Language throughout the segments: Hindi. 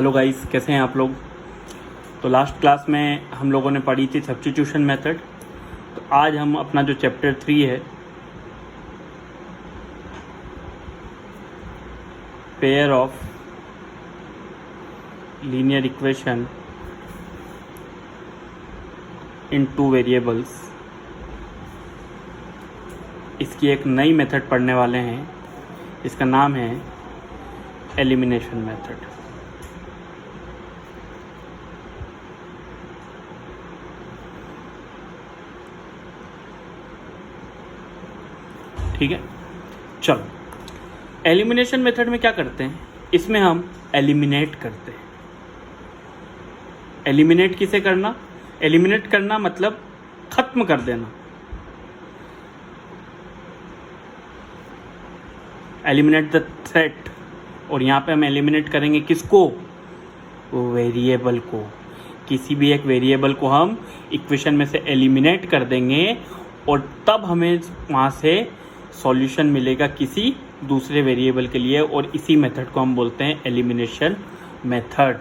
हेलो गाइस, कैसे हैं आप लोग। तो लास्ट क्लास में हम लोगों ने पढ़ी थी सब्स्टिट्यूशन मेथड। तो आज हम अपना जो चैप्टर 3 है, pair of linear equation in two variables, इसकी एक नई मेथड पढ़ने वाले हैं। इसका नाम है एलिमिनेशन मेथड। ठीक है, चलो एलिमिनेशन मेथड में क्या करते हैं, इसमें हम एलिमिनेट करते हैं। एलिमिनेट किसे करना, एलिमिनेट करना मतलब खत्म कर देना। एलिमिनेट द थ्रेट, और यहाँ पे हम एलिमिनेट करेंगे किसको, वेरिएबल को। किसी भी एक वेरिएबल को हम इक्वेशन में से एलिमिनेट कर देंगे और तब हमें वहाँ से सॉल्यूशन मिलेगा किसी दूसरे वेरिएबल के लिए, और इसी मेथड को हम बोलते हैं elimination method.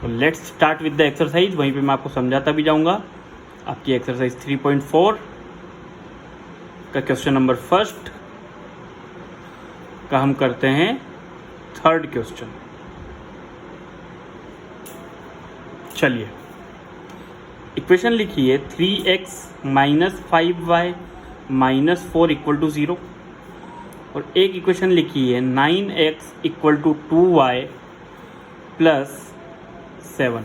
So let's start with the exercise. वहीं पे मैं आपको समझाता भी जाऊंगा। आपकी एक्सरसाइज 3.4 का क्वेश्चन नंबर फर्स्ट का हम करते हैं थर्ड क्वेश्चन। चलिए, इक्वेशन लिखिए 3x minus 5y minus 4 equal to 0, और एक इक्वेशन लिखिए 9x equal to 2y plus 7।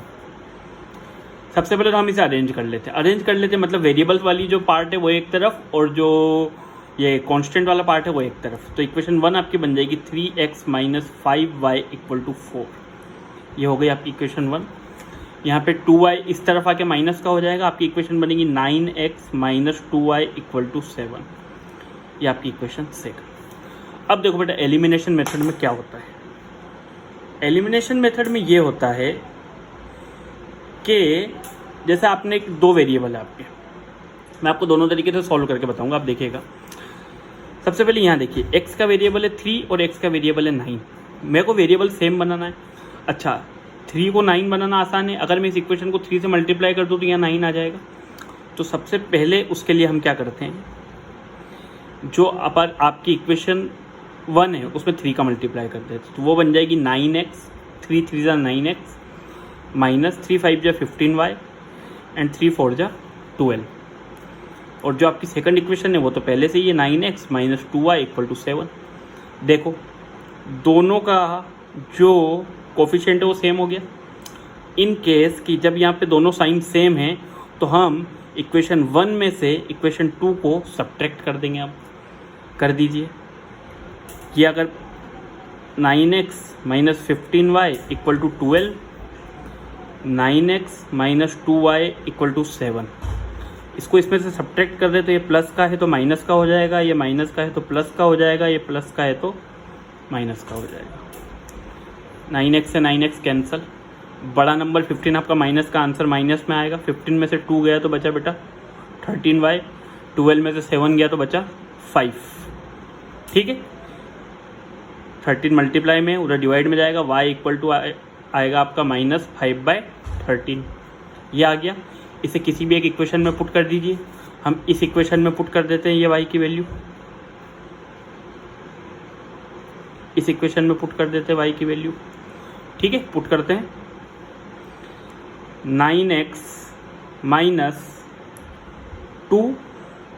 सबसे पहले तो हम इसे अरेंज कर लेते मतलब वेरिएबल्स वाली जो पार्ट है वो एक तरफ, और जो ये कांस्टेंट वाला पार्ट है वो एक तरफ। तो इक्वेशन 1 आपकी बन जाएगी 3x minus 5y equal to 4। ये हो गई आपकी इक्वेशन 1। यहाँ पे 2y इस तरफ आके माइनस का हो जाएगा, आपकी इक्वेशन बनेगी 9x minus 2y equal to 7। ये आपकी इक्वेशन सेकंड। अब देखो बेटा, एलिमिनेशन मेथड में क्या होता है। एलिमिनेशन मेथड में ये होता है कि जैसे आपने दो वेरिएबल है आपके, मैं आपको दोनों तरीके से सॉल्व करके बताऊंगा, आप देखिएगा। सबसे पहले यहाँ देखिए, x का वेरिएबल है 3 और x का वेरिएबल है 9। मेरे को वेरिएबल सेम बनाना है। अच्छा, 3 को 9 बनाना आसान है। अगर मैं इस इक्वेशन को 3 से मल्टीप्लाई कर दूँ तो यहाँ 9 आ जाएगा। तो सबसे पहले उसके लिए हम क्या करते हैं, जो अपर आपकी इक्वेशन 1 है उसमें 3 का मल्टीप्लाई करते हैं, तो वो बन जाएगी 9x, 3 3 जा 9x माइनस 3 5 जा 15y एंड 3 4 जा 12। और जो आपकी सेकंड इक्वेशन है वो तो पहले से ही है 9x minus 2y equal to 7। देखो, दोनों का जो कोफिशिएंट है वो सेम हो गया। इन केस कि जब यहाँ पे दोनों साइन सेम हैं तो हम इक्वेशन 1 में से इक्वेशन 2 को सब्ट्रैक्ट कर देंगे। आप कर दीजिए कि अगर 9x minus 15y equal to 12, 9x minus 2y equal to 7, इसको इसमें से सब्ट्रैक्ट कर दे तो ये प्लस का है तो माइनस का हो जाएगा, ये माइनस का है तो प्लस का हो जाएगा, ये प्लस का है तो माइनस का हो जाएगा। 9x से 9x कैंसिल, बड़ा नंबर 15 आपका माइनस का आंसर माइनस में आएगा। 15 में से 2 गया तो बचा बेटा 13y, 12 में से 7 गया तो बचा 5। ठीक है, 13 मल्टीप्लाई में उधर डिवाइड में जाएगा, y इक्वल टू आएगा आपका माइनस 5/13। ये आ गया। इसे किसी भी एक इक्वेशन में पुट कर दीजिए। हम इस इक्वेशन में पुट कर देते हैं ये y की वैल्यू, इस इक्वेशन में पुट कर देते हैं y की वैल्यू। ठीक है, पुट करते हैं 9x माइनस 2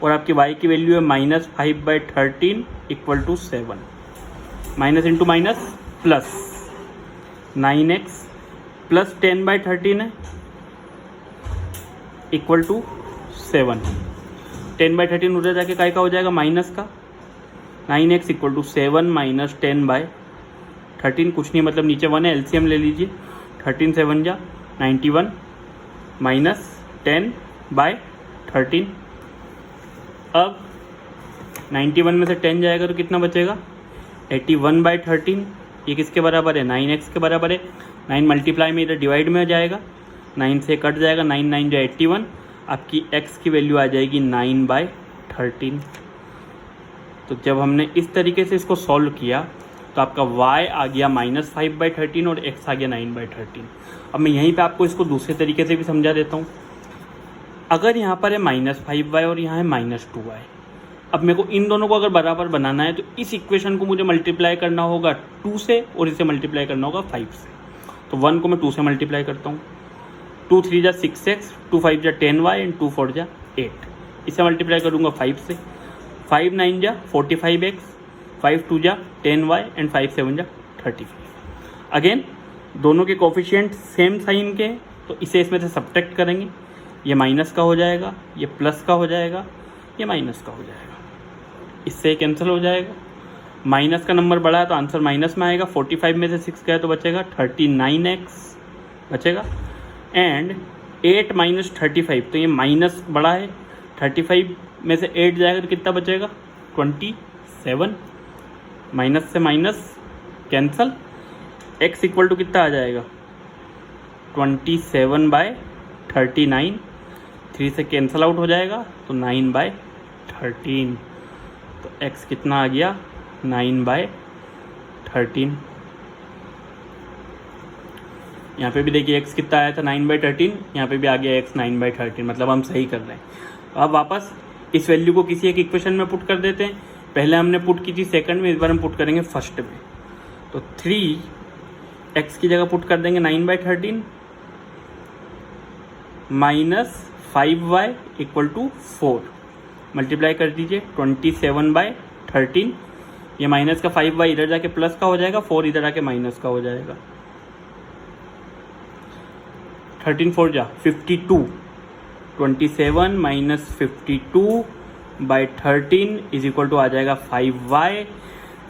और आपकी y की वैल्यू है minus 5/13 equal to 7। Minus into minus plus, 9x plus 10/13 है इक्वल टू 7। 10/13 उधर जाके काय का हो जाएगा, माइनस का। 9x इक्वल टू 7 माइनस 10/13, कुछ नहीं मतलब नीचे 1 है, एलसीएम ले लीजिए। 13 7 जा 91 माइनस 10/13। अब 91 में से 10 जाएगा तो कितना बचेगा, 81/13। ये किसके बराबर है, 9x के बराबर है। 9 मल्टीप्लाई में इधर डिवाइड में हो जाएगा, 9 से कट जाएगा, 9 9 जो 81। आपकी x की वैल्यू आ जाएगी 9/13। तो जब हमने इस तरीके से इसको सॉल्व किया तो आपका y आ गया -5/13 और x आ गया 9/13। अब मैं यहीं पे आपको इसको दूसरे तरीके से भी समझा देता हूँ। अगर यहाँ पर है -5y और यहाँ है -2y, अब मेरे को इन दोनों को अगर बराबर बनाना है तो इस इक्वेशन को मुझे मल्टीप्लाई करना होगा 2 से और इसे मल्टीप्लाई करना होगा 5 से। तो 1 को मैं 2 से मल्टीप्लाई करता हूँ, 2 3 जा 6x, 2 5 जा 10y एंड 2 4 जा 8। इसे मल्टीप्लाई करूँगा 5 से, 5 9 जा 45x, 5 2 जा 10y एंड 5 7 जा 35। अगेन दोनों के कोफिशिएंट सेम साइन के हैं तो इसे इसमें से सब्ट्रैक्ट करेंगे, ये माइनस का हो जाएगा, ये प्लस का हो जाएगा, ये माइनस का हो जाएगा, इससे कैंसिल हो जाएगा। माइनस का नंबर बड़ा है तो आंसर माइनस में आएगा। 45 में से 6 गया तो बचेगा 39x बचेगा। एंड 8 माइनस 35, तो ये माइनस बड़ा है, 35 में से 8 जाएगा तो कितना बचेगा 27। माइनस से minus cancel, x equal to कितना आ जाएगा 27/39, 3 से कैंसल आउट हो जाएगा तो 9/13। तो x कितना आ गया 9/13। यहाँ पे भी देखिए x कितना आया था 9/13, यहाँ पे भी आ गया x 9/13, मतलब हम सही कर रहे हैं। अब वापस इस वैल्यू को किसी एक इक्वेशन में पुट कर देते हैं। पहले हमने पुट की थी सेकंड में, इस बार हम पुट करेंगे फर्स्ट में। तो 3x की जगह पुट कर देंगे 9/13 -5y इक्वल टू 4। मल्टीप्लाई कर दीजिए 27/13। ये माइनस का 5y इधर जाके प्लस का हो जाएगा, 4 इधर आके माइनस का हो जाएगा। 13 4 जा 52, 27 माइनस 52/13 इज इक्वल टू आ जाएगा 5y।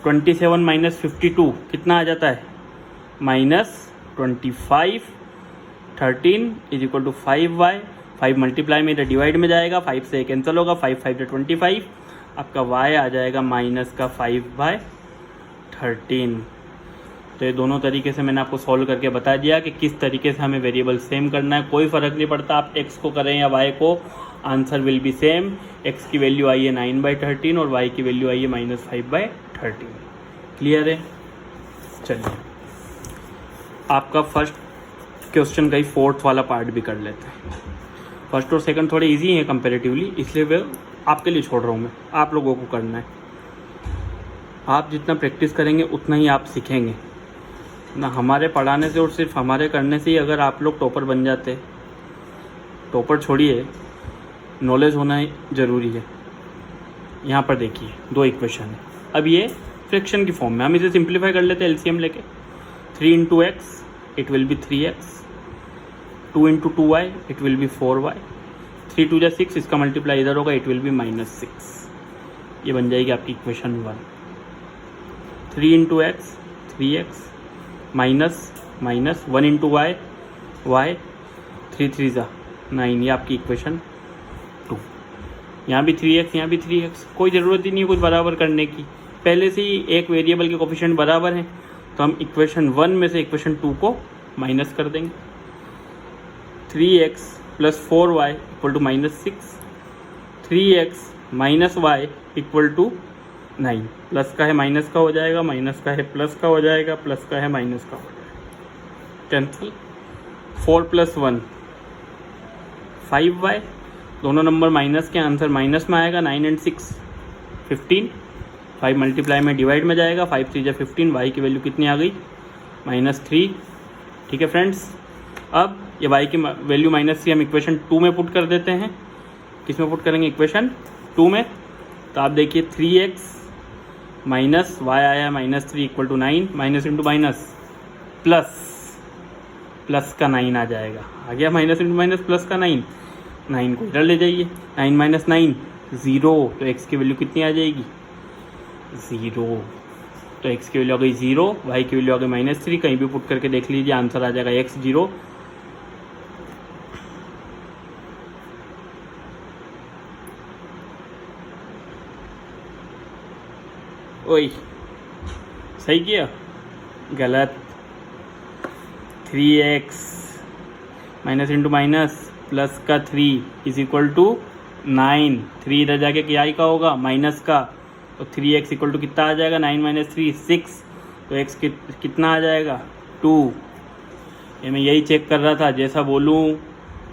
27 माइनस 52 कितना आ जाता है -25। 13 is equal to 5y। 5 multiply में इधर डिवाइड में जाएगा, 5 से कैंसिल होगा, 5 5 से 25। आपका y आ जाएगा -5/13। तो ये दोनों तरीके से मैंने आपको सॉल्व करके बता दिया कि किस तरीके से हमें वेरिएबल सेम करना है। कोई फ़र्क नहीं पड़ता आप x को करें या y को, answer will B same. x की वैल्यू आई है 9/13 और y की वैल्यू आई है -5/13। क्लियर है? चलिए आपका फर्स्ट क्वेश्चन का ही फोर्थ वाला पार्ट भी कर लेते हैं। फर्स्ट और सेकंड थोड़े इजी हैं कंपैरेटिवली, इसलिए वे आपके लिए छोड़ रहा हूँ मैं, आप लोगों को करना है। आप जितना प्रैक्टिस करेंगे उतना ही आप सीखेंगे ना। हमारे पढ़ाने से और सिर्फ हमारे करने से ही अगर आप लोग टॉपर बन जाते, टॉपर छोड़िए, नॉलेज होना ज़रूरी है। यहाँ पर देखिए 2 इक्वेशन है। अब ये फ्रैक्शन की फॉर्म में, हम इसे सिंप्लीफाई कर लेते हैं एलसीएम लेके। 3 × x it will B 3x, 2 × 2y it will B 4y, 3 2 जा 6, इसका मल्टीप्लाई इधर होगा, इट विल बी -6। ये बन जाएगी आपकी equation 1। 3 × x 3x minus 1 × y y, 3 3 जा 9, ये आपकी इक्वेशन 2। यहाँ भी 3x, यहाँ भी 3x, कोई ज़रूरत ही नहीं है कुछ बराबर करने की, पहले से ही एक वेरिएबल के कोफिशिएंट बराबर हैं। तो हम इक्वेशन 1 में से इक्वेशन 2 को माइनस कर देंगे। 3x + 4y equal to -6, 3x - y equal to 9। Plus का है माइनस का हो जाएगा, माइनस का है प्लस का हो जाएगा, प्लस का है माइनस का हो जाएगा, कैंसिल। 4 + 1 5y, दोनों नंबर माइनस के, आंसर माइनस में आएगा। 9 × 6 15, 5 मल्टीप्लाई में डिवाइड में जाएगा, 5 3 जा 15, y की वैल्यू कितनी आ गई -3। ठीक है फ्रेंड्स, अब ये y की वैल्यू -3 हम इक्वेशन 2 में पुट कर देते हैं। किस में पुट करेंगे? इक्वेशन 2 में। तो आप देखिए 3x माइनस y आया -3 equal to 9, minus into minus plus का 9 आ जाएगा। आ गया माइनस इंटू माइनस प्लस का 9, 9 को इधर ले जाइए, 9 - 9 0, तो x की वैल्यू कितनी आ जाएगी 0। तो x की वैल्यू आ गई 0, y की वैल्यू आ गई -3। कहीं भी पुट करके देख लीजिए, आंसर आ जाएगा x 0। ओए सही किया? गलत। 3x minus into minus plus का 3 इज इक्वल टू 9। 3 इधर जाके क्या का होगा माइनस का, तो 3x इक्वल टू कितना आ जाएगा 9 - 3 6। तो x कितना आ जाएगा 2। ये मैं यही चेक कर रहा था, जैसा बोलूँ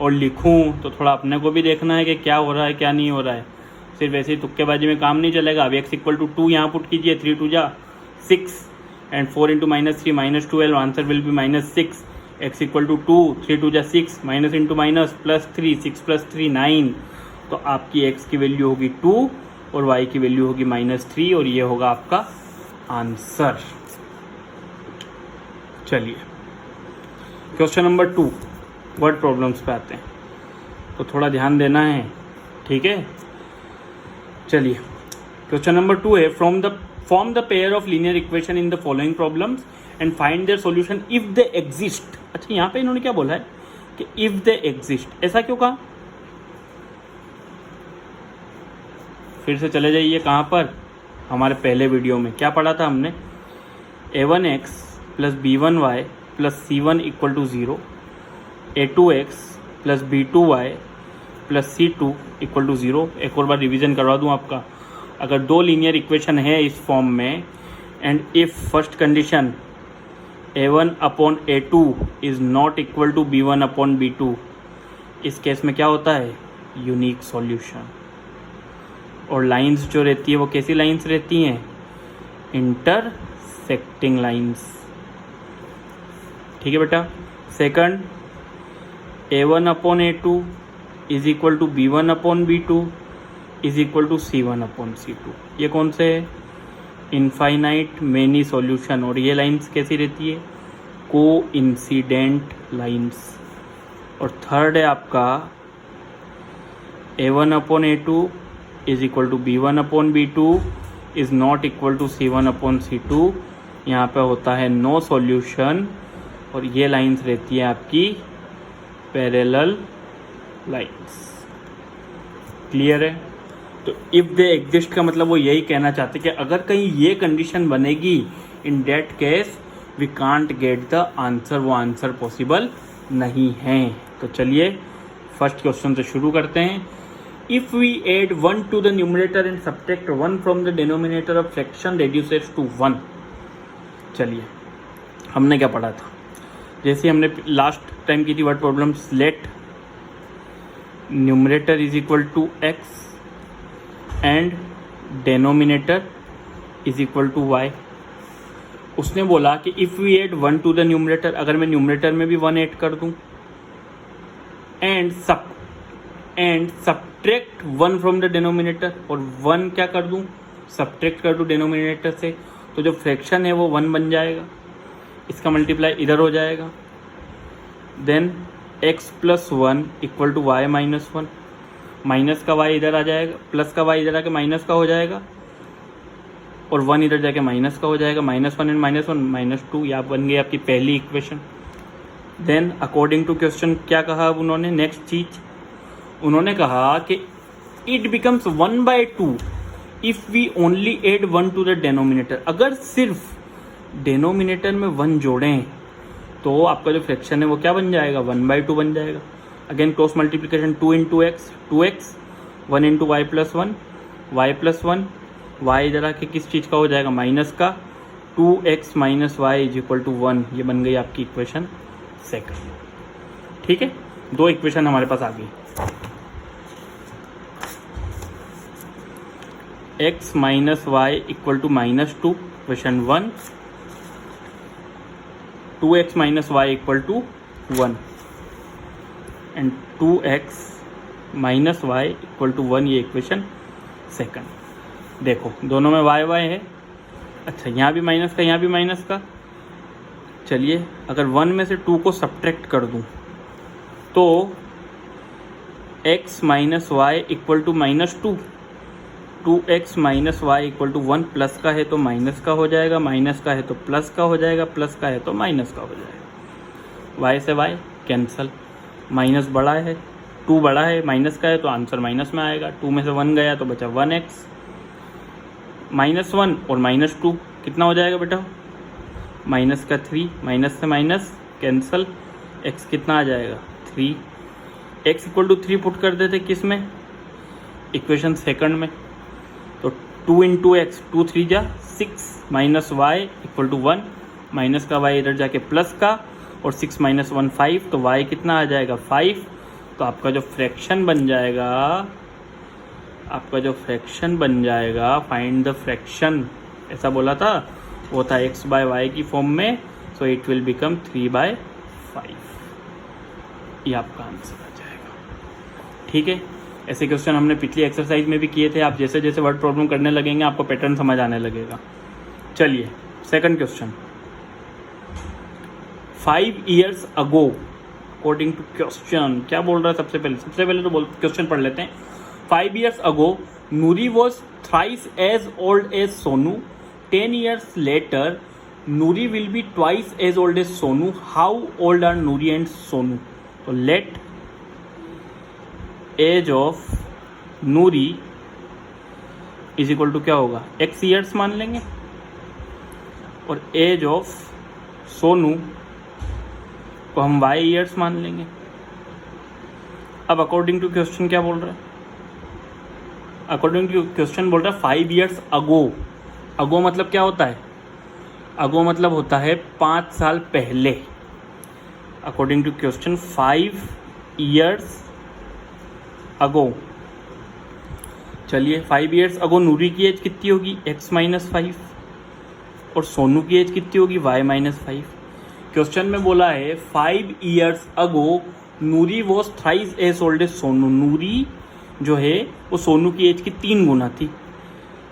और लिखूँ तो थोड़ा अपने को भी देखना है कि क्या हो रहा है क्या नहीं हो रहा है। सिर्फ ऐसे ही तुक्केबाजी में काम नहीं चलेगा। अब x इक्वल टू 2 यहाँ पुट कीजिए, 3 2 जा 6 and 4 into minus 3 minus 12, answer will be -6। x equal to 2, 3 2 जा 6, माइनस इंटू माइनस +3, 6 + 3 9। तो आपकी x की वैल्यू होगी 2 और y की वैल्यू होगी -3 और ये होगा आपका आंसर। चलिए क्वेश्चन नंबर 2 वर्ड प्रॉब्लम्स पे आते हैं, तो थोड़ा ध्यान देना है, ठीक है। चलिए क्वेश्चन नंबर 2 है, form the pair of linear equation in the following problems and find their solution if they exist. अच्छा, यहाँ पे इन्होंने क्या बोला है कि इफ दे एग्जिस्ट, ऐसा क्यों कहा? फिर से चले जाइए कहाँ पर, हमारे पहले वीडियो में क्या पढ़ा था हमने, a1x + b1y + c1 = 0, a2x + b2y + c2 = 0। एक और बार रिवीजन करवा दूँ आपका, अगर दो लीनियर इक्वेशन है इस फॉर्म में and if first condition a1/a2 is not equal to b1/b2, इस केस में क्या होता है, यूनिक सॉल्यूशन। और लाइंस जो रहती है वो कैसी लाइंस रहती हैं, इंटरसेक्टिंग लाइंस, ठीक है बेटा। Second, a1/a2 is equal to b1/b2 is equal to c1/c2, ये कौन से है, इनफाइनाइट मेनी सॉल्यूशन। और ये लाइंस कैसी रहती है, को इंसिडेंट लाइंस। और थर्ड है आपका a1/a2 is equal to b1/b2 is not equal to c1/c2, यहाँ पे होता है नो सॉल्यूशन। और ये लाइंस रहती है आपकी पैरेलल लाइंस। क्लियर है? तो इफ़ दे एग्जिस्ट का मतलब वो यही कहना चाहते कि अगर कहीं ये कंडीशन बनेगी, in that case we can't get the answer, वो आंसर पॉसिबल नहीं है। तो चलिए फर्स्ट क्वेश्चन से शुरू करते हैं। If we add 1 to the numerator and subtract 1 from the denominator of fraction reduces to 1। चलिए हमने क्या पढ़ा था, जैसे हमने लास्ट टाइम की थी word problems, let numerator is equal to x and denominator is equal to y। उसने बोला कि if we add 1 to the numerator, अगर मैं न्यूमरेटर में भी 1 ऐड कर दूं and subtract 1 from the denominator, और 1 क्या कर दूं, सब्ट्रैक्ट कर दूं डिनोमिनेटर से, तो जो फ्रैक्शन है वो 1 बन जाएगा, इसका मल्टीप्लाई इधर हो जाएगा। Then x + 1 equal to y - 1, minus का y इधर आ जाएगा, प्लस का y इधर आके माइनस का हो जाएगा, और 1 इधर जाके माइनस का हो जाएगा, -1 एंड -1 -2। यहाँ बन गई आपकी पहली equation. Then according to question क्या कहा अब उन्होंने, नेक्स्ट चीज उन्होंने कहा कि it becomes 1/2 if we only add 1 to the denominator. अगर सिर्फ डेनोमिनेटर में 1 जोड़ें तो आपका जो फ्रैक्शन है वो क्या बन जाएगा, 1/2 बन जाएगा। Again cross multiplication, 2 × x 2x, 1 × y + 1 y + 1, y इधर आके किस चीज़ का हो जाएगा, माइनस का, 2x - y = 1। ये बन गई आपकी इक्वेशन सेकंड। ठीक है, दो इक्वेशन हमारे पास आ गई। x - y = -2, question 1, 2x - y = 1 and 2x - y = 1, ये इक्वेशन सेकंड। देखो दोनों में y है। अच्छा, यहाँ भी माइनस का, यहाँ भी माइनस का। चलिए अगर 1 में से 2 को सब्ट्रैक्ट कर दूँ तो x - y = -2, 2x - y = 1, plus का है तो माइनस का हो जाएगा, माइनस का है तो प्लस का हो जाएगा, प्लस का है तो माइनस का हो जाएगा। y से y कैंसल, माइनस बड़ा है, 2 बड़ा है, माइनस का है तो आंसर माइनस में आएगा। 2 में से 1 गया तो बचा 1x, -1 और -2 कितना हो जाएगा बेटा, माइनस का 3, माइनस से माइनस कैंसल, x कितना आ जाएगा 3। x = 3 पुट कर देते किस में, इक्वेशन सेकंड में, तो 2 इंटू एक्स, 2 3 जा 6 minus y equal to 1, minus का वाई इधर जाके प्लस का, और 6 माइनस 1 5, तो वाई कितना आ जाएगा 5। तो आपका जो फ्रैक्शन बन जाएगा, फाइंड द फ्रैक्शन, ऐसा बोला था, वो था x बाय वाई की फॉर्म में, सो इट विल बिकम 3/5। ये आपका आंसर आ जाएगा। ठीक है, ऐसे क्वेश्चन हमने पिछली एक्सरसाइज में भी किए थे। आप जैसे जैसे वर्ड प्रॉब्लम करने लगेंगे आपको पैटर्न समझ आने लगेगा। चलिए second question, 5 years ago, according to question क्या बोल रहा है? सबसे पहले तो क्वेश्चन पढ़ लेते हैं। 5 years ago, Nuri was thrice as old as Sonu. 10 years later, Nuri will be twice as old as Sonu. How old are Nuri and Sonu? So let age of Nuri is equal to क्या होगा? x years मान लेंगे, और एज ऑफ सोनू को हम y ईयर्स मान लेंगे। अब अकॉर्डिंग टू क्वेश्चन क्या बोल रहा है? अकॉर्डिंग टू क्वेश्चन बोल रहा है 5 years अगो। अगो मतलब क्या होता है? अगो मतलब होता है 5 साल पहले। अकॉर्डिंग टू क्वेश्चन 5 years अगो। चलिए 5 years अगो नूरी की एज कितनी होगी? x माइनस 5, और सोनू की एज कितनी होगी? y minus 5। क्वेश्चन में बोला है 5 years ago Noori was thrice as old as Sonu. Noori जो है वो सोनू की एज की 3 गुना थी।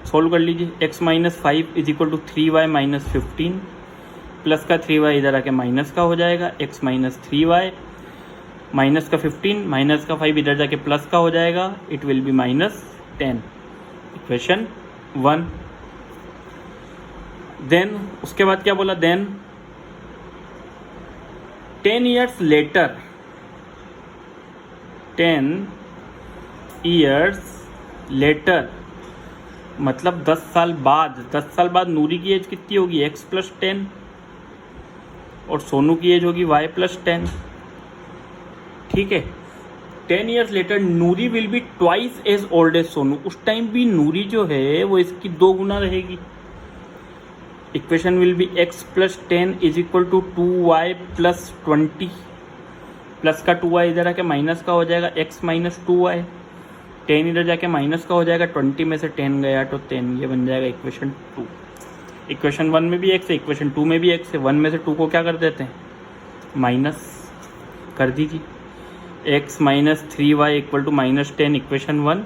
सॉल्व कर लीजिए। x minus 5 is equal to 3y minus 15, plus का 3y इधर आके माइनस का हो जाएगा, x माइनस 3y माइनस का 15 माइनस का 5 इधर जाके प्लस का हो जाएगा, it will be minus 10। Equation 1। Then उसके बाद क्या बोला? Then 10 years later, 10 years later मतलब 10 साल बाद। 10 साल बाद नूरी की एज कितनी होगी? x प्लस 10, और सोनू की एज होगी y प्लस 10। ठीक है, 10 years later Noori will be twice as old as Sonu. उस टाइम भी नूरी जो है वो इसकी 2 गुना रहेगी। Equation will be x plus 10 is equal to 2y plus 20, plus का 2y इधर आके माइनस का हो जाएगा, x माइनस 2y, 10 इधर जाके माइनस का हो जाएगा, 20 में से 10 गया तो 10, ये बन जाएगा इक्वेशन 2। इक्वेशन 1 में भी x है, इक्वेशन 2 में भी x है। 1 में से 2 को क्या कर देते हैं? माइनस कर दीजिए। x minus 3y equal to minus 10 equation 1,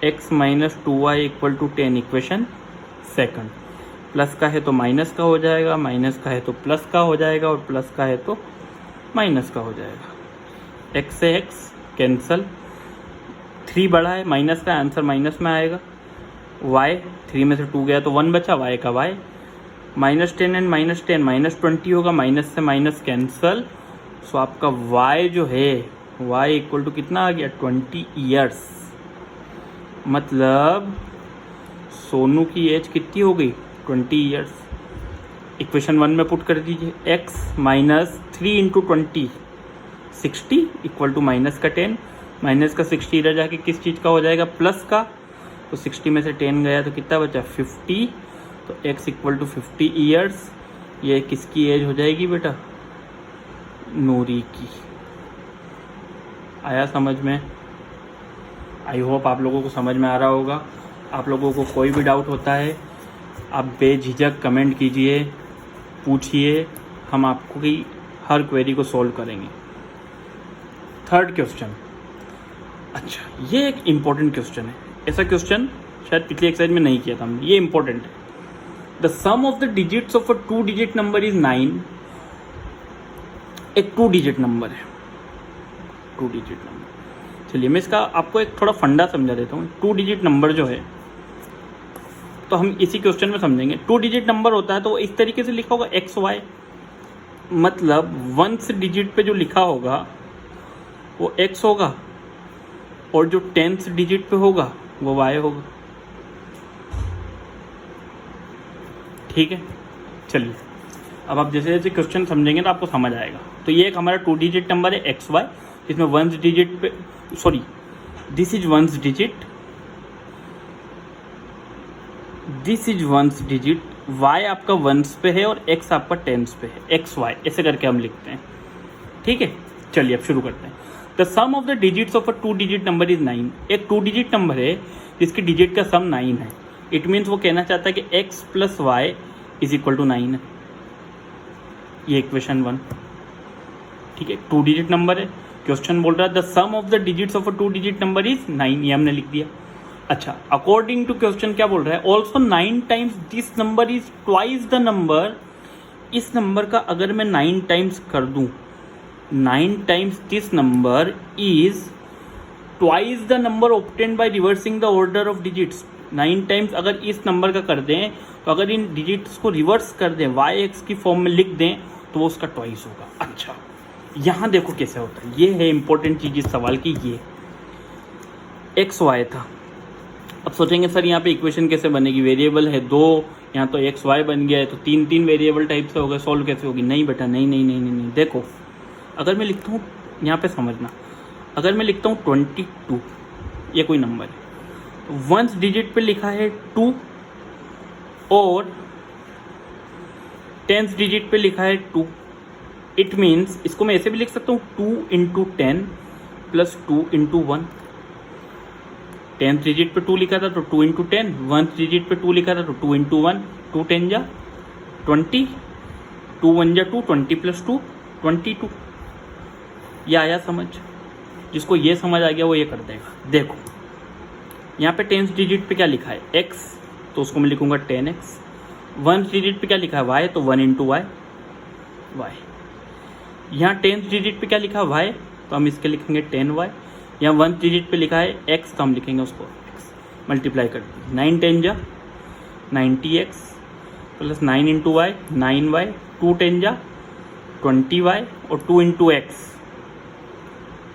x minus 2y equal to 10 equation 2। Plus का है तो माइनस का हो जाएगा, माइनस का है तो प्लस का हो जाएगा, और प्लस का है तो माइनस का हो जाएगा। x से x कैंसल, 3 बड़ा है, माइनस का आंसर माइनस में आएगा। y 3 में से 2 गया तो 1 बचा, y का y minus 10 and minus 10 minus 20 होगा, माइनस से माइनस कैंसल। सो आपका y जो है y इक्वल टू कितना आ गया? 20 years। मतलब सोनू की एज कितनी हो गई? 20 years। इक्वेशन 1 में पुट कर दीजिए। x minus 3 into 20 60 equal to minus का 10, माइनस का 60 इधर जाके किस चीज़ का हो जाएगा? प्लस का। तो 60 में से 10 गया तो कितना बचा? 50। तो x इक्वल टू 50 years। ये किसकी एज हो जाएगी बेटा? नूरी की। आया समझ में? आई होप आप लोगों को समझ में आ रहा होगा। आप लोगों को कोई भी डाउट होता है आप बेझिझक कमेंट कीजिए, पूछिए, हम आपको की हर क्वेरी को सॉल्व करेंगे। थर्ड क्वेश्चन, अच्छा ये एक इम्पॉर्टेंट क्वेश्चन है। ऐसा क्वेश्चन शायद पिछली एक्सरसाइज में नहीं किया था हमने, ये इम्पॉर्टेंट है। The sum of the digits of a 2 digit number is 9। एक 2 digit नंबर है, 2 digit नंबर। चलिए मैं इसका आपको एक थोड़ा फंडा समझा देता हूँ। 2 digit नंबर जो है तो हम इसी क्वेश्चन में समझेंगे। 2 digit नंबर होता है तो इस तरीके से लिखा होगा XY, मतलब 1th डिजिट पे जो लिखा होगा वो X होगा, और जो 10th डिजिट पे होगा वो Y होगा। ठीक है, चलिए अब आप जैसे जैसे क्वेश्चन समझेंगे तो आपको समझ आएगा। तो ये एक हमारा 2 digit नंबर है XY, इसमें 1th डिजिट पे, sorry this is 1th digit, this is ones digit, y आपका वंस पे है और x आपका टेंस पे है, एक्स वाई ऐसे करके हम लिखते हैं। ठीक है, चलिए अब शुरू करते हैं। The sum of the digits of a 2 digit number is 9। एक 2 डिजिट नंबर है जिसकी डिजिट का सम 9 है। इट मीन्स वो कहना चाहता है कि x plus y is equal to 9 है। ये इक्वेशन 1। ठीक है, 2 डिजिट नंबर है, क्वेश्चन बोल रहा है the sum of the digits of a 2 digit number is 9, ये हमने लिख दिया। अच्छा, अकॉर्डिंग टू क्वेश्चन क्या बोल रहा है, also 9 times this number is twice the number. इस नंबर का अगर मैं 9 टाइम्स कर दूं, 9 times this number is twice the number obtained by reversing the order of digits. 9 times अगर इस नंबर का कर दें तो अगर इन डिजिट्स को रिवर्स कर दें, वाई एक्स की फॉर्म में लिख दें तो वो उसका ट्वाइस होगा। अच्छा, यहाँ देखो कैसे होता है, ये है इंपॉर्टेंट चीज़ इस सवाल की। ये एक्स वाई था, अब सोचेंगे सर यहाँ पे इक्वेशन कैसे बनेगी, वेरिएबल है 2, यहाँ तो एक्स वाई बन गया है तो 3 वेरिएबल टाइप से हो गए, सॉल्व कैसे होगी। नहीं बेटा, नहीं। देखो, अगर मैं लिखता हूँ, यहाँ पे समझना, अगर मैं लिखता हूँ 22, ये कोई नंबर है, वंस डिजिट पे लिखा है 2 और टेंथ डिजिट पे लिखा है 2, इट मीन्स इसको मैं ऐसे भी लिख सकता हूँ 2 into 10 plus 2 into 1। Tenth digit पे 2 लिखा था तो 2 इंटू 10, वंथ डिजिट पे 2 लिखा था तो 2 इंटू 1, 2 10 जा 20, 2 1 जा 2, 20 प्लस 2 22। ये आया समझ? जिसको ये समझ आ गया वो ये कर देगा। देखो यहाँ पे टेंथ डिजिट पे क्या लिखा है x, तो उसको मैं लिखूंगा 10x। वंथ डिजिट पे क्या लिखा है y, तो 1 इंटू वाई। यहाँ टेंथ डिजिट पे क्या लिखा है y, तो हम इसके लिखेंगे 10y। यहाँ वंथ डिजिट पे लिखा है x, तो हम लिखेंगे उसको x। मल्टीप्लाई कर 9 10 जा 90x plus 9 into Y 9y, 2 10 जा 20y और 2 इंटू x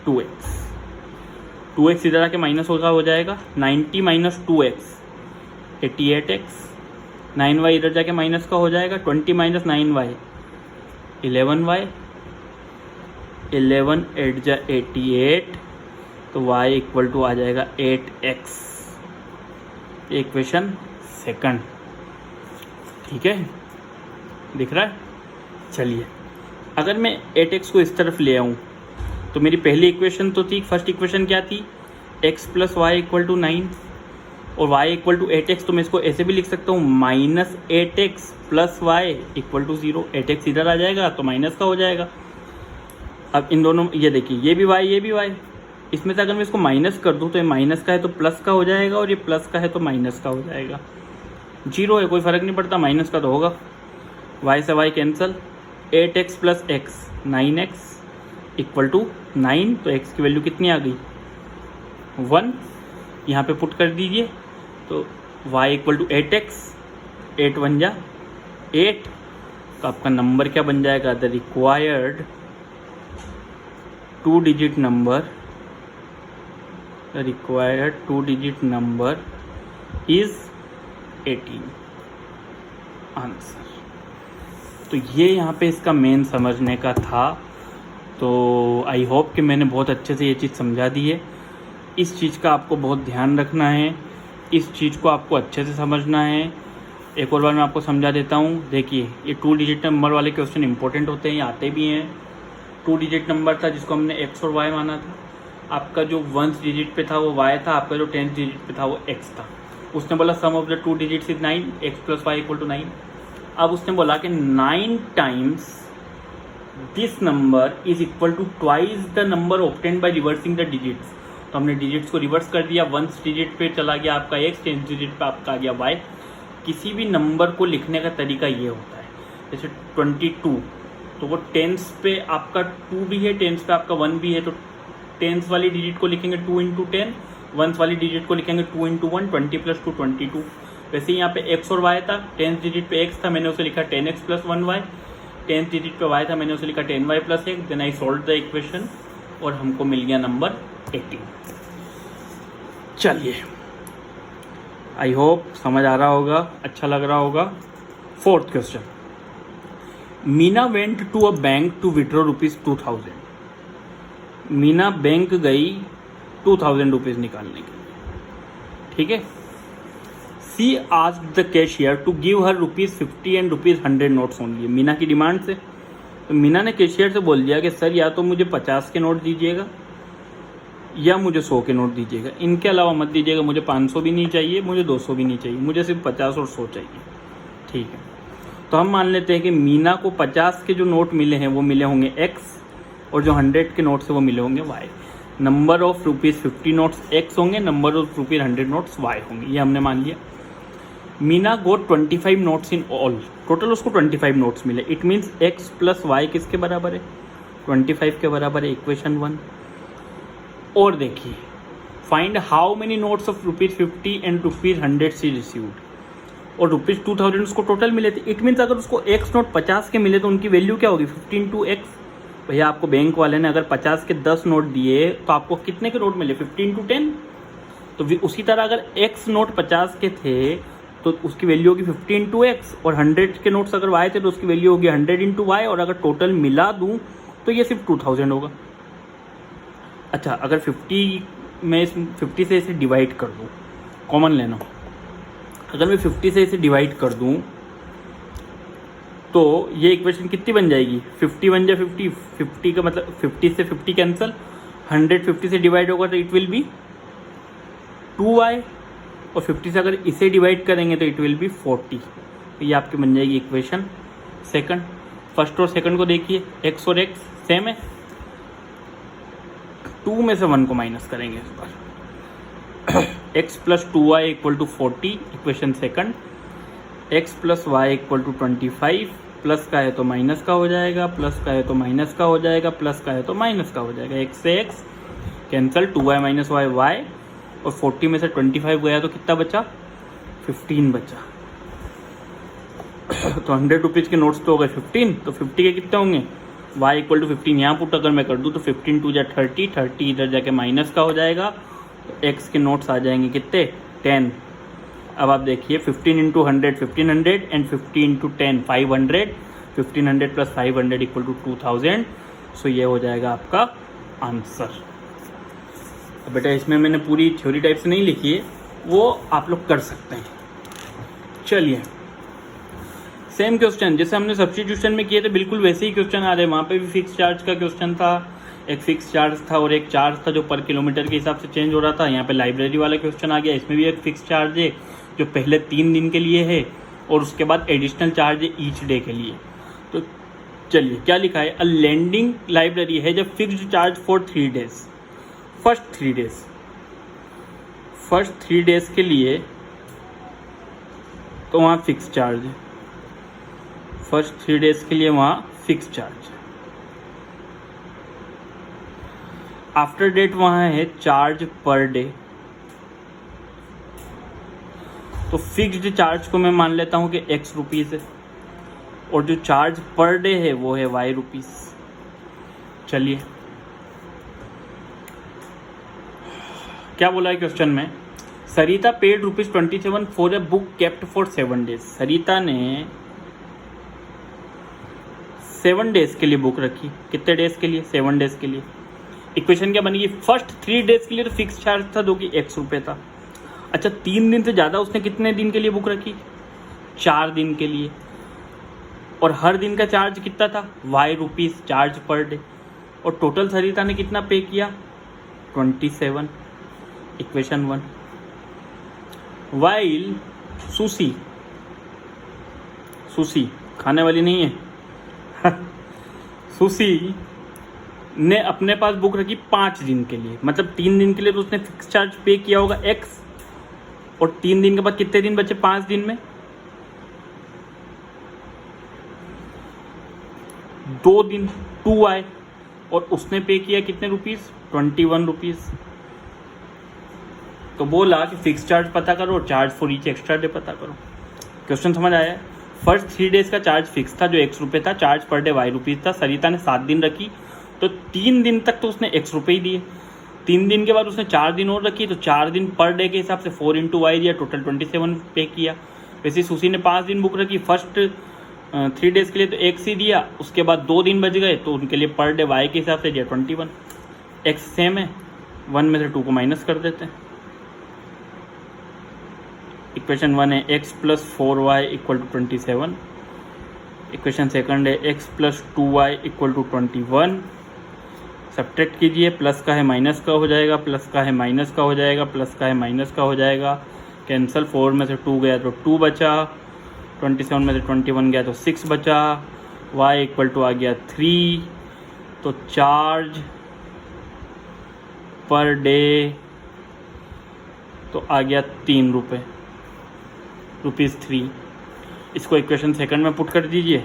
2x। 2x इधर आके माइनस होगा, हो जाएगा 90 माइनस 2x 88x। 9y इधर जाके माइनस का हो जाएगा 20 माइनस 9y 11y। 11 8 जा 88, तो y इक्वल टू आ जाएगा 8x। Equation second. ठीक है, दिख रहा है? चलिए, अगर मैं 8x को इस तरफ ले आऊँ तो मेरी पहली इक्वेशन तो थी, फर्स्ट इक्वेशन क्या थी, x plus y equal to 9 और y इक्वल टू 8x, तो मैं इसको ऐसे भी लिख सकता हूँ minus 8x plus y equal to 0। 8x इधर आ जाएगा तो माइनस का हो जाएगा। अब इन दोनों, ये देखिए, ये भी y ये भी y, इसमें से अगर मैं इसको माइनस कर दूँ तो ये माइनस का है तो प्लस का हो जाएगा और ये प्लस का है तो माइनस का हो जाएगा। 0 है, कोई फ़र्क नहीं पड़ता, माइनस का तो होगा। y से y cancel, 8x plus x 9x equal to 9, तो x की वैल्यू कितनी आ गई 1। यहाँ पे पुट कर दीजिए तो y इक्वल टू 8x, 8 1 जा 8, तो आपका नंबर क्या बन जाएगा, the required 2 digit number, the required 2 digit number is 18 answer. तो ये यहाँ पे इसका मेन समझने का था। तो आई होप कि मैंने बहुत अच्छे से ये चीज़ समझा दी है। इस चीज़ का आपको बहुत ध्यान रखना है, इस चीज़ को आपको अच्छे से समझना है। एक और बार मैं आपको समझा देता हूँ। देखिए, ये 2 डिजिट नंबर वाले क्वेश्चन इंपॉर्टेंट होते हैं, ये आते भी हैं। 2 डिजिट नंबर था जिसको हमने x और y माना था। आपका जो 1th डिजिट पे था वो y था, आपका जो 10th डिजिट पे था वो x था। उसने बोला sum of the 2 digits is 9, x plus y equal to 9। अब उसने बोला कि 9 times this number is equal to twice the number obtained by reversing the digits. तो हमने डिजिट्स को रिवर्स कर दिया, 1th डिजिट पे चला गया आपका x, 10th डिजिट पे आपका आ गया y। किसी भी नंबर को लिखने का तरीका ये होता है, जैसे 22, तो वो 10th पे आपका 2 भी है, 10th पे आपका 1 भी है, तो 10th वाली डिजिट को लिखेंगे 2 इंटू 10, 1th वाली डिजिट को लिखेंगे 2 इंटू 1, 20 प्लस 2 22। वैसे ही यहाँ पे x और y था, 10th डिजिट पे x था, मैंने उसे लिखा 10x plus 1y, 10th digit पे y था, मैंने उसे लिखा 10y plus 1। Then I solve the equation और हमको मिल गया नंबर 18। चलिए, आई होप समझ आ रहा होगा, अच्छा लग रहा होगा। 4th question, Meena went to a bank to withdraw ₹2000। Meena bank गई 2000 रुपीज़ निकालने के लिए, ठीक है। She asked the cashier to give her ₹50 and ₹100 notes only. Meena की डिमांड से तो मीना ने कैशियर से बोल दिया कि सर या तो मुझे 50 के नोट दीजिएगा या मुझे 100 के नोट दीजिएगा, इनके अलावा मत दीजिएगा। मुझे 500 भी नहीं चाहिए, मुझे 200 भी नहीं चाहिए, मुझे सिर्फ 50 और 100 चाहिए। ठीक है, तो हम मान लेते हैं कि मीना को 50 के जो नोट मिले हैं वो मिले होंगे x, और जो 100 के नोट्स हैं वो मिले होंगे y। Number of ₹50 notes x होंगे, नंबर ऑफ ₹100 नोट्स y होंगे, ये हमने मान लिया। मीना गोट 25 नोट्स इन ऑल, टोटल उसको 25 नोट्स मिले। It means x plus y किसके बराबर है? 25 के बराबर है, इक्वेशन 1। और देखिए, find how many notes of ₹50 and ₹100 she received, और ₹2000 उसको टोटल मिले थे। इट मीन्स अगर उसको x नोट 50 के मिले तो उनकी वैल्यू क्या होगी? 15 × x। भैया आपको बैंक वाले ने अगर 50 के 10 नोट दिए तो आपको कितने के नोट मिले? 15 × 10। तो उसी तरह अगर x नोट 50 के थे तो उसकी वैल्यू होगी 15 × x, और 100 के नोट्स अगर y थे तो उसकी वैल्यू होगी 100 × y, और अगर टोटल मिला दूं तो ये सिर्फ 2000 होगा। अच्छा, अगर 50 से इसे डिवाइड कर दूं, कॉमन लेना, अगर मैं 50 से इसे डिवाइड कर दूं तो ये इक्वेशन कितनी बन जाएगी? 50 बन जाए 50 का मतलब 50 से 50 कैंसिल, 100 50 से डिवाइड होगा तो इट विल बी 2y, और 50 से अगर इसे डिवाइड करेंगे तो इट विल बी 40। तो ये आपकी बन जाएगी इक्वेशन सेकंड। फर्स्ट और सेकंड को देखिए, x और x सेम है, 2 में से 1 को माइनस करेंगे इस बार। x plus 2y equal to 40, equation second. x plus y equal to 25, plus का है तो माइनस का हो जाएगा, प्लस का है तो माइनस का हो जाएगा, प्लस का है तो माइनस का हो जाएगा। x से x cancel, 2y minus y y, और 40 में से 25 गया तो कितना बचा? 15 बचा। तो 100 रुपीज़ के नोट्स तो हो गए 15, तो 50 के कितने होंगे? y इक्वल टू 15 यहाँ पुट अगर मैं कर दूँ तो 15 2 जा 30, 30 इधर जाके माइनस का हो जाएगा, तो x के नोट्स आ जाएंगे कितने? 10। अब आप देखिए 15 × 100 1500 एंड 50 × 10 500, 1500 प्लस 500 इक्वल टू 2000। सो ये हो जाएगा आपका आंसर। अब बेटा इसमें मैंने पूरी थ्योरी टाइप से नहीं लिखी है, वो आप लोग कर सकते हैं। चलिए, सेम क्वेश्चन जैसे हमने सब्स्टिट्यूशन में किए थे बिल्कुल वैसे ही क्वेश्चन आ रहे हैं। वहाँ पे भी फिक्स चार्ज का क्वेश्चन था, एक फिक्स चार्ज था और एक चार्ज था जो पर किलोमीटर के हिसाब से चेंज हो रहा था। यहाँ पे लाइब्रेरी वाला क्वेश्चन आ गया, इसमें भी एक फिक्स चार्ज है जो पहले 3 दिन के लिए है और उसके बाद एडिशनल चार्ज है ईच डे के लिए। तो चलिए क्या लिखा है, अ लैंडिंग लाइब्रेरी है जब fixed charge for 3 days. First 3 days के लिए तो वहाँ फिक्स चार्ज है, फर्स्ट 3 डेज के लिए वहाँ फिक्स चार्ज। आफ्टर डेट वहाँ है चार्ज पर डे। तो फिक्स्ड चार्ज को मैं मान लेता हूँ कि x रुपीज़ है और जो चार्ज पर डे है वो है y रुपीज़। चलिए क्या बोला है क्वेश्चन में, Sarita paid ₹27 for a book kept for 7 days. Sarita ने 7 डेज के लिए बुक रखी। कितने डेज के लिए? 7 डेज के लिए। इक्वेशन क्या बनेगी, फर्स्ट 3 डेज के लिए तो फिक्स चार्ज था जो कि x रुपये था। अच्छा 3 दिन से ज़्यादा उसने कितने दिन के लिए बुक रखी? 4 दिन के लिए। और हर दिन का चार्ज कितना था? y rupees charge per day. और टोटल सरिता ने कितना पे किया? 27। इक्वेशन 1। वाइल सुसी खाने वाली नहीं है सुसी ने अपने पास बुक रखी 5 दिन के लिए, मतलब 3 दिन के लिए तो उसने फिक्स चार्ज पे किया होगा x, और 3 दिन के बाद कितने दिन बचे 5 दिन में? 2 दिन 2y, और उसने पे किया कितने रुपीस? 21 रुपीस। तो बोला कि फिक्स चार्ज पता करो, charge for each extra day पता करो। क्वेश्चन समझ आया? फर्स्ट 3 डेज का चार्ज फिक्स था जो x रुपये था, charge per day y rupees था। सरिता ने 7 दिन रखी तो 3 दिन तक तो उसने x रुपये ही दिए। 3 दिन के बाद उसने 4 दिन और रखी तो 4 दिन पर डे के हिसाब से 4 × y दिया, टोटल 27 पे किया। वैसे सुशी ने 5 दिन बुक रखी, फर्स्ट 3 डेज के लिए तो x ही दिया, उसके बाद 2 दिन बच गए तो उनके लिए पर डे y के हिसाब से दिया 21। x सेम है, 1 में से 2 को माइनस कर देते हैं। इक्वेशन 1 है x plus 4y equal to 27, equation second है x plus 2y equal to 21। Subtract कीजिए, प्लस का है माइनस का हो जाएगा, प्लस का है माइनस का हो जाएगा, प्लस का है माइनस का हो जाएगा, कैंसिल। 4 में से 2 गया तो 2 बचा, 27 में से 21 गया तो 6 बचा, y इक्वल टू आ गया 3। तो चार्ज पर डे तो आ गया 3 रुपये, ₹3। इसको इक्वेशन सेकंड में पुट कर दीजिए,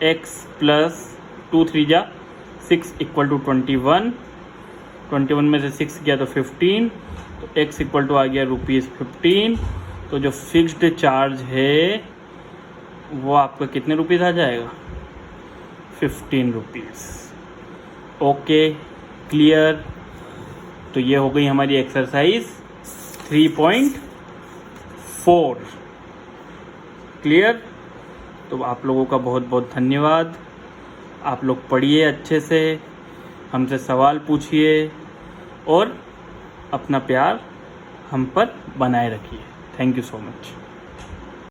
x प्लस 2 3 जा 6 इक्वल टू 21, 21 में से 6 गया तो 15, तो x इक्वल टू आ गया ₹15। तो जो फिक्स्ड चार्ज है वो आपका कितने रुपीज़ आ जाएगा, 15 रुपीज़। Okay, clear. तो ये हो गई हमारी एक्सरसाइज 3.4। क्लियर। तो आप लोगों का बहुत बहुत धन्यवाद। आप लोग पढ़िए अच्छे से, हमसे सवाल पूछिए और अपना प्यार हम पर बनाए रखिए। Thank you so much.